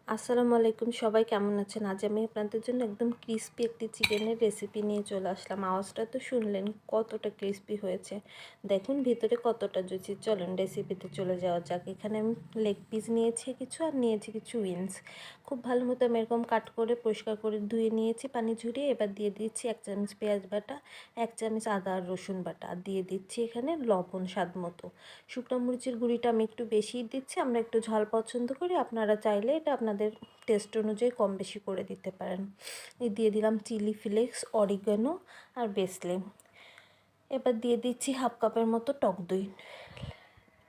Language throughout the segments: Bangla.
আসসালামু আলাইকুম, সবাই কেমন আছেন? আজ আমি আপনাদের জন্য একদম ক্রিস্পি একটি চিকেনের রেসিপি নিয়ে চলে আসলাম। আওয়াজটা তো শুনলেন কতটা ক্রিস্পি হয়েছে। দেখুন ভিতরে কতটা জুচি। চলেন রেসিপিতে চলে যাওয়া যাক। এখানে আমি লেগ পিস নিয়েছি কিছু, আর নিয়েছি কিছু উইংস। খুব ভালো মতো আমি এরকম কাট করে পরিষ্কার করে ধুয়ে নিয়েছি পানি ঝরিয়ে। এবার দিয়ে দিচ্ছি 1 চামচ পেঁয়াজ বাটা, 1 চামচ আদা আর রসুন বাটা, আর দিয়ে দিচ্ছি এখানে লবণ স্বাদ মতো। শুকনো মরিচের গুঁড়িটা আমি একটু বেশিই দিচ্ছি, আমরা একটু ঝাল পছন্দ করি। আপনারা চাইলে এটা আপনাদের টেস্ট অনুযায়ী কম বেশি করে দিতে পারেন। এই দিয়ে দিলাম চিলি ফ্লেক্স, অরিগানো আর বেসলে। এবার দিয়ে দিচ্ছি হাফ কাপের মতো টক দই।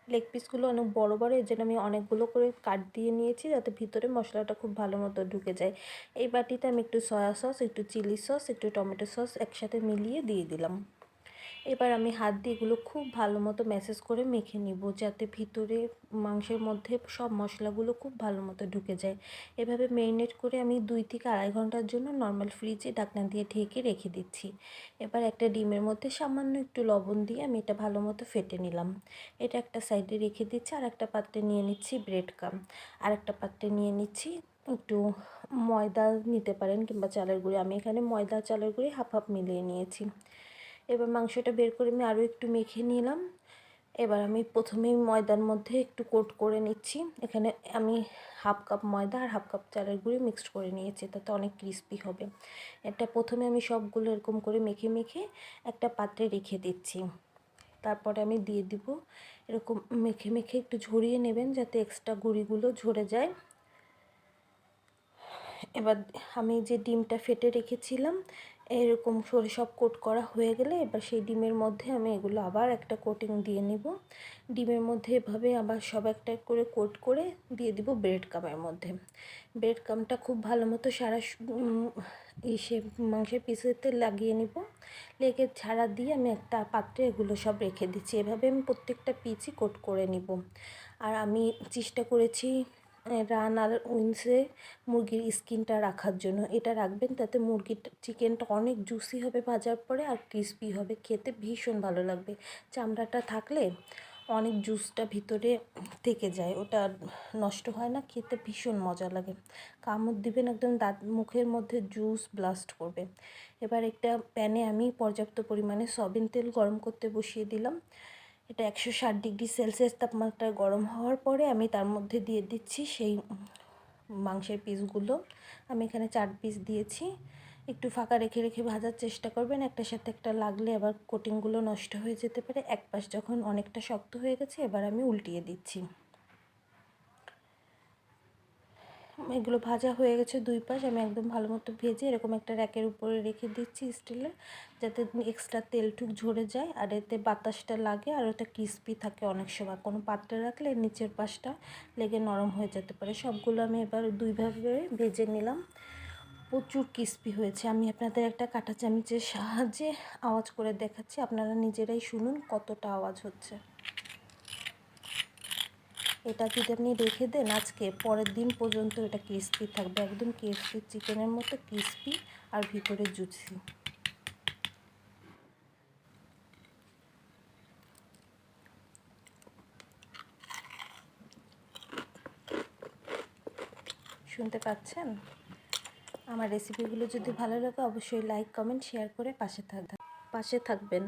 লেগ পিসগুলো অনেক বড় বড়, এর জন্য আমি অনেকগুলো করে কাট দিয়ে নিয়েছি যাতে ভিতরে মশলাটা খুব ভালো মতো ঢুকে যায়। এই বাটিতে আমি একটু সয়া সস, একটু চিলি সস, একটু টমেটো সস একসাথে মিলিয়ে দিয়ে দিলাম। এবার আমি হাত দিয়ে এগুলো খুব ভালো মতো ম্যাসেজ করে মেখে নিব, যাতে ভিতরে মাংসের মধ্যে সব মশলাগুলো খুব ভালো মতো ঢুকে যায়। এভাবে ম্যারিনেট করে আমি 2 থেকে আড়াই ঘন্টার জন্য নর্মাল ফ্রিজে ঢাকনা দিয়ে ঢেকে রেখে দিচ্ছি। এবার একটা ডিমের মধ্যে সামান্য একটু লবণ দিয়ে আমি এটা ভালো মতো ফেটে নিলাম। এটা একটা সাইডে রেখে দিচ্ছি। আর একটা পাত্রে নিয়ে নিচ্ছি ব্রেড ক্রাম, আর একটা পাত্রে নিয়ে নিচ্ছি একটু ময়দা নিতে পারেন কিংবা চালের গুঁড়ি। আমি এখানে ময়দা চালের গুঁড়ি হাফ হাফ মিলিয়ে নিয়েছি। এবার মাংসটা বের করে আমি আরও একটু মেখে নিলাম। এবার আমি প্রথমেই ময়দার মধ্যে একটু কোট করে নিচ্ছি। এখানে আমি হাফ কাপ ময়দা আর হাফ কাপ চালের গুঁড়ি মিক্সড করে নিয়েছি, তাতে অনেক ক্রিস্পি হবে। এটা প্রথমে আমি সবগুলো এরকম করে মেখে মেখে একটা পাত্রে রেখে দিচ্ছি। তারপরে আমি দিয়ে দিব, এরকম মেখে মেখে একটু ঝরিয়ে নেবেন যাতে এক্সট্রা গুঁড়িগুলো ঝরে যায়। এবার আমি যে ডিমটা ফেটে রেখেছিলাম এরকম সরে সব কোট করা হয়ে গেলে এবার সেই ডিমের মধ্যে আমি এগুলো আবার একটা কোটিং দিয়ে নিব। ডিমের মধ্যে এভাবে আবার সব একটা করে কোট করে দিয়ে দিব ব্রেড ক্রামের মধ্যে। ব্রেড ক্রামটা খুব ভালো মতো সারা ইসে মাংসের পিসেতে লাগিয়ে নিব। লেগে ছাড়া দিয়ে আমি একটা পাত্রে এগুলো সব রেখে দিচ্ছি। এভাবে আমি প্রত্যেকটা পিসই কোট করে নিব। আর আমি চেষ্টা করেছি রান আর উইংসে মুরগির স্কিনটা রাখার জন্য। এটা রাখবেন, তাতে মুরগির চিকেনটা অনেক জুসি হবে ভাজার পরে, আর ক্রিস্পি হবে, খেতে ভীষণ ভালো লাগবে। চামড়াটা থাকলে অনেক জুসটা ভিতরে থেকে যায়, ওটা নষ্ট হয় না, খেতে ভীষণ মজা লাগে। কামড় দিবেন একদম দাঁত মুখের মধ্যে জুস ব্লাস্ট করবে। এবার একটা প্যানে আমি পর্যাপ্ত পরিমাণে সয়াবিন তেল গরম করতে বসিয়ে দিলাম। এটা 160 ডিগ্রি সেলসিয়াস তাপমাত্রায় গরম হওয়ার পরে আমি তার মধ্যে দিয়ে দিচ্ছি সেই মাংসের পিসগুলো। আমি এখানে 4 পিস দিয়েছি। একটু ফাঁকা রেখে রেখে ভাজার চেষ্টা করবেন, একটার সাথে একটা লাগলে আবার কোটিংগুলো নষ্ট হয়ে যেতে পারে। এক পাশ যখন অনেকটা শক্ত হয়ে গেছে এবার আমি উল্টিয়ে দিচ্ছি। এগুলো ভাজা হয়ে গেছে 2 পাশ। আমি একদম ভালো মতো ভেজে এরকম একটা র্যাকের উপরে রেখে দিচ্ছি স্টিলের, যাতে এক্সট্রা তেলটুক ঝরে যায় আর এতে বাতাসটা লাগে আর ওটা ক্রিস্পি থাকে। অনেক সময় কোনো পাত্রে রাখলে নিচের পাশটা লেগে নরম হয়ে যেতে পারে। সবগুলো আমি এবার 2 ভাবে ভেজে নিলাম। প্রচুর ক্রিস্পি হয়েছে। আমি আপনাদের একটা কাঁটা চামচের সাহায্যে আওয়াজ করে দেখাচ্ছি, আপনারা নিজেরাই শুনুন কতটা আওয়াজ হচ্ছে। এটা যদি আপনি রেখে দেন আজকে, পরের দিন পর্যন্ত এটা ক্রিস্পি থাকবে, একদম কেএফসি চিকেনের মতো ক্রিস্পি আর ভিতরে জুসি। শুনতে পাচ্ছেন? আমার রেসিপিগুলো যদি ভালো লাগে অবশ্যই লাইক, কমেন্ট, শেয়ার করে পাশে থাকবেন।